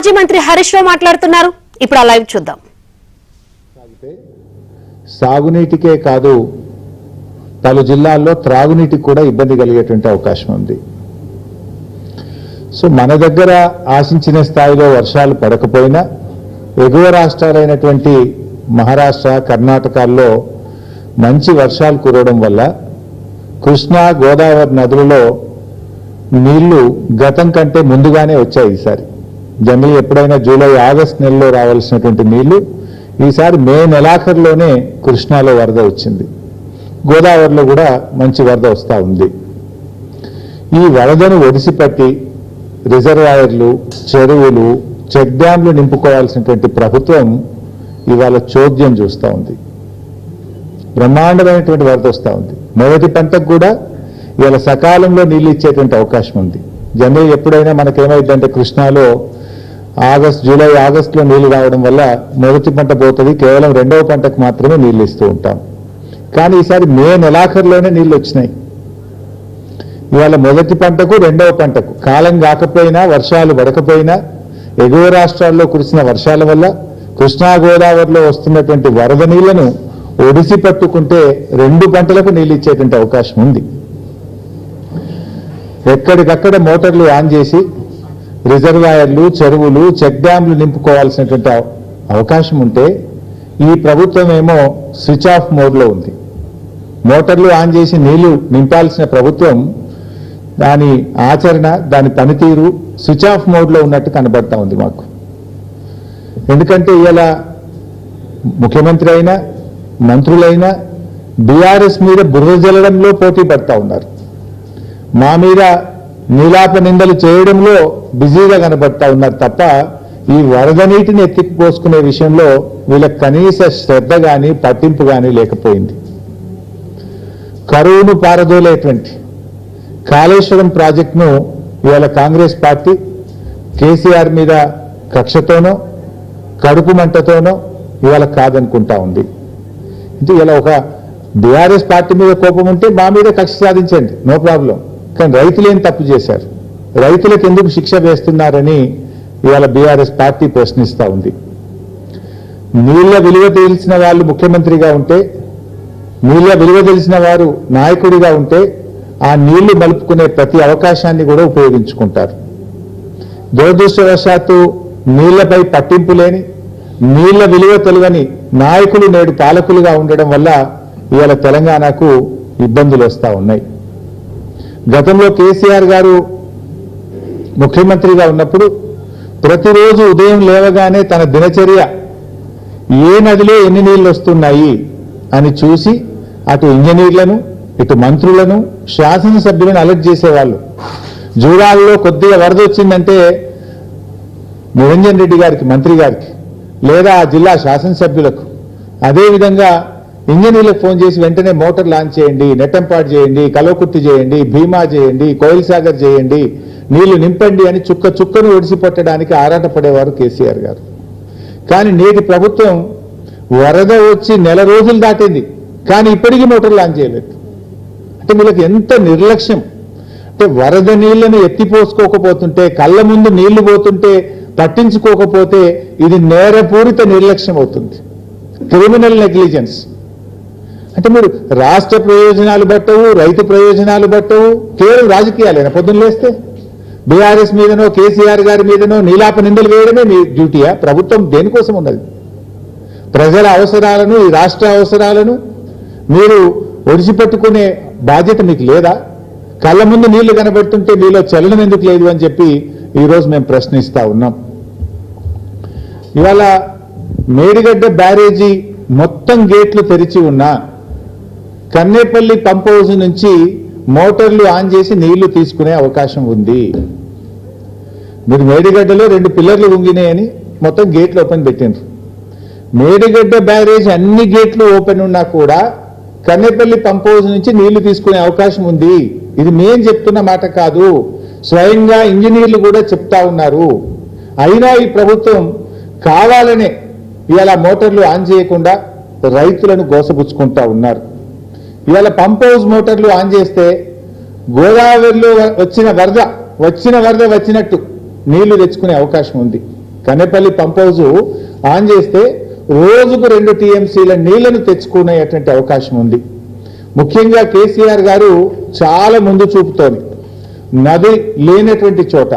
మాజీ మంత్రి హరీష్ రావు మాట్లాడుతున్నారు. ఇప్పుడు ఆ లైవ్ చూద్దాం. సాగునీటికే కాదు పలు జిల్లాల్లో త్రాగునీటికి కూడా ఇబ్బంది కలిగేటువంటి అవకాశం ఉంది. సో మన దగ్గర ఆశించిన స్థాయిలో వర్షాలు పడకపోయినా ఎగువ రాష్ట్రాలైనటువంటి మహారాష్ట్ర, కర్ణాటకల్లో మంచి వర్షాలు కురవడం వల్ల కృష్ణా, గోదావరి నదులలో నీళ్లు గతం కంటే ముందుగానే వచ్చాయి. ఈసారి జనరల్ ఎప్పుడైనా జూలై, ఆగస్టు నెలలో రావాల్సినటువంటి నీళ్లు ఈసారి మే నెలాఖరులోనే కృష్ణాలో వరద వచ్చింది. గోదావరిలో కూడా మంచి వరద వస్తూ ఉంది. ఈ వరదను ఒడిసిపట్టి రిజర్వాయర్లు, చెరువులు, చెక్ డ్యాంలు నింపుకోవాల్సినటువంటి ప్రభుత్వం ఇవాళ చోద్యం చూస్తూ ఉంది. బ్రహ్మాండమైనటువంటి వరద వస్తూ ఉంది. మొదటి పంటకు కూడా ఇవాళ సకాలంలో నీళ్ళు ఇచ్చేటువంటి అవకాశం ఉంది. జనరల్ ఎప్పుడైనా మనకేమైందంటే కృష్ణాలో జూలై, ఆగస్టులో నీళ్లు రావడం వల్ల మొదటి పంట పోతుంది, కేవలం రెండవ పంటకు మాత్రమే నీళ్లు ఇస్తూ ఉంటాం. కానీ ఈసారి మే నెలాఖరులోనే నీళ్లు వచ్చినాయి. ఇవాళ మొదటి పంటకు, రెండవ పంటకు కాలం కాకపోయినా, వర్షాలు పడకపోయినా, ఎగువ రాష్ట్రాల్లో కురిసిన వర్షాల వల్ల కృష్ణా, గోదావరిలో వస్తున్నటువంటి వరద నీళ్లను ఒడిసి పట్టుకుంటే రెండు పంటలకు నీళ్ళు ఇచ్చేటువంటి అవకాశం ఉంది. ఎక్కడికక్కడ మోటార్లు ఆన్ చేసి రిజర్వాయర్లు, చెరువులు, చెక్ డ్యాంలు నింపుకోవాల్సినటువంటి అవకాశం ఉంటే ఈ ప్రభుత్వం ఏమో స్విచ్ ఆఫ్ మోడ్లో ఉంది. మోటార్లు ఆన్ చేసి నీళ్లు నింపాల్సిన ప్రభుత్వం దాని ఆచరణ, దాని పనితీరు స్విచ్ ఆఫ్ మోడ్లో ఉన్నట్టు కనబడతా ఉంది మాకు. ఎందుకంటే ఇలా ముఖ్యమంత్రి అయినా, మంత్రులైనా బీఆర్ఎస్ మీద బుర్ర జల్లడంలో పోటీ పడతా ఉన్నారు. మా మీద నీలాప నిందలు చేయడంలో బిజీగా కనబడతా ఉన్నారు తప్ప ఈ వరద నీటిని ఎత్తిపోసుకునే విషయంలో వీళ్ళకి కనీస శ్రద్ధ కానీ, పట్టింపు కానీ లేకపోయింది. కరువును పారదోలేటువంటి కాళేశ్వరం ప్రాజెక్టును ఇవాళ కాంగ్రెస్ పార్టీ కేసీఆర్ మీద కక్షతోనో, కడుపు మంటతోనో ఇవాళ కాదనుకుంటా ఉంది. అంటే ఇలా ఒక బీఆర్ఎస్ పార్టీ మీద కోపం ఉంటే మా మీద కక్ష సాధించండి, నో ప్రాబ్లం. కానీ రైతులు ఏం తప్పు చేశారు, రైతులకు ఎందుకు శిక్ష వేస్తున్నారని ఇవాళ బీఆర్ఎస్ పార్టీ ప్రశ్నిస్తూ ఉంది. నీళ్ల విలువ తెలిసిన వాళ్ళు ముఖ్యమంత్రిగా ఉంటే, నీళ్ల విలువ తెలిసిన వారు నాయకుడిగా ఉంటే ఆ నీళ్లు మలుపుకునే ప్రతి అవకాశాన్ని కూడా ఉపయోగించుకుంటారు. దురదృష్టవశాత్తు నీళ్లపై పట్టింపు లేని, నీళ్ల విలువ తెలియని నాయకులు నేడు పాలకులుగా ఉండడం వల్ల ఇవాళ తెలంగాణకు ఇబ్బందులు వస్తూ ఉన్నాయి. గతంలో కేసీఆర్ గారు ముఖ్యమంత్రిగా ఉన్నప్పుడు ప్రతిరోజు ఉదయం లేవగానే తన దినచర్య ఏ నదిలో ఎన్ని నీళ్లు వస్తున్నాయి అని చూసి అటు ఇంజనీర్లను, ఇటు మంత్రులను, శాసనసభ్యులను అలర్ట్ చేసేవాళ్ళు. జూరాల్లో కొద్దిగా వరద వచ్చిందంటే నిరంజన్ రెడ్డి గారికి, మంత్రి గారికి, లేదా ఆ జిల్లా శాసనసభ్యులకు, అదేవిధంగా ఇంజనీర్లకు ఫోన్ చేసి వెంటనే మోటార్ లాంచ్ చేయండి, నెట్టంపాటు చేయండి, కలవకుర్తి చేయండి, భీమా చేయండి, కోయిల్ సాగర్ చేయండి, నీళ్లు నింపండి అని చుక్క చుక్కను ఒడిసి పట్టడానికి ఆరాటపడేవారు కేసీఆర్ గారు. కానీ నేటి ప్రభుత్వం వరద వచ్చి నెల రోజులు దాటింది, కానీ ఇప్పటికీ మోటార్ లాంచ్ చేయలేదు. అంటే వీళ్ళకి ఎంత నిర్లక్ష్యం. అంటే వరద నీళ్లను ఎత్తిపోసుకోకపోతుంటే, కళ్ళ ముందు నీళ్లు పోతుంటే పట్టించుకోకపోతే ఇది నేరపూరిత నిర్లక్ష్యం అవుతుంది, క్రిమినల్ నెగ్లిజెన్స్. అంటే మీరు రాష్ట్ర ప్రయోజనాలు పట్టవు, రైతు ప్రయోజనాలు పట్టవు, కేవలం రాజకీయాలేనా? పొద్దున్న లేస్తే బీఆర్ఎస్ మీదనో, కేసీఆర్ గారి మీదనో నీలాప నిందలు వేయడమే మీ డ్యూటీయా? ప్రభుత్వం దేనికోసం ఉన్నది? ప్రజల అవసరాలను, ఈ రాష్ట్ర అవసరాలను మీరు ఒడిసిపెట్టుకునే బాధ్యత మీకు లేదా? కళ్ళ ముందు నీళ్లు కనబడుతుంటే మీలో చలనం ఎందుకు లేదు అని చెప్పి ఈరోజు మేము ప్రశ్నిస్తా ఉన్నాం. ఇవాళ మేడిగడ్డ బ్యారేజీ మొత్తం గేట్లు తెరిచి ఉన్నా కన్నేపల్లి పంప్ హౌస్ నుంచి మోటార్లు ఆన్ చేసి నీళ్లు తీసుకునే అవకాశం ఉంది. మీరు మేడిగడ్డలో 2 పిల్లర్లు ఉంగినాయని మొత్తం గేట్లు ఓపెన్ పెట్టినారు. మేడిగడ్డ బ్యారేజ్ అన్ని గేట్లు ఓపెన్ ఉన్నా కూడా కన్నేపల్లి పంప్ హౌస్ నుంచి నీళ్లు తీసుకునే అవకాశం ఉంది. ఇది మేం చెప్తున్న మాట కాదు, స్వయంగా ఇంజనీర్లు కూడా చెప్తా ఉన్నారు. అయినా ఈ ప్రభుత్వం కావాలనే ఇవాళ మోటార్లు ఆన్ చేయకుండా రైతులను గోసపుచ్చుకుంటా ఉన్నారు. ఇవాళ పంప్ హౌస్ మోటార్లు ఆన్ చేస్తే గోదావరిలో వచ్చిన వరద వచ్చినట్టు నీళ్లు తెచ్చుకునే అవకాశం ఉంది. కనేపల్లి పంప్ హౌస్ ఆన్ చేస్తే రోజుకు 2 టీఎంసీల నీళ్లను తెచ్చుకునేటువంటి అవకాశం ఉంది. ముఖ్యంగా కేసీఆర్ గారు చాలా ముందు చూపుతోంది. నది లేనటువంటి చోట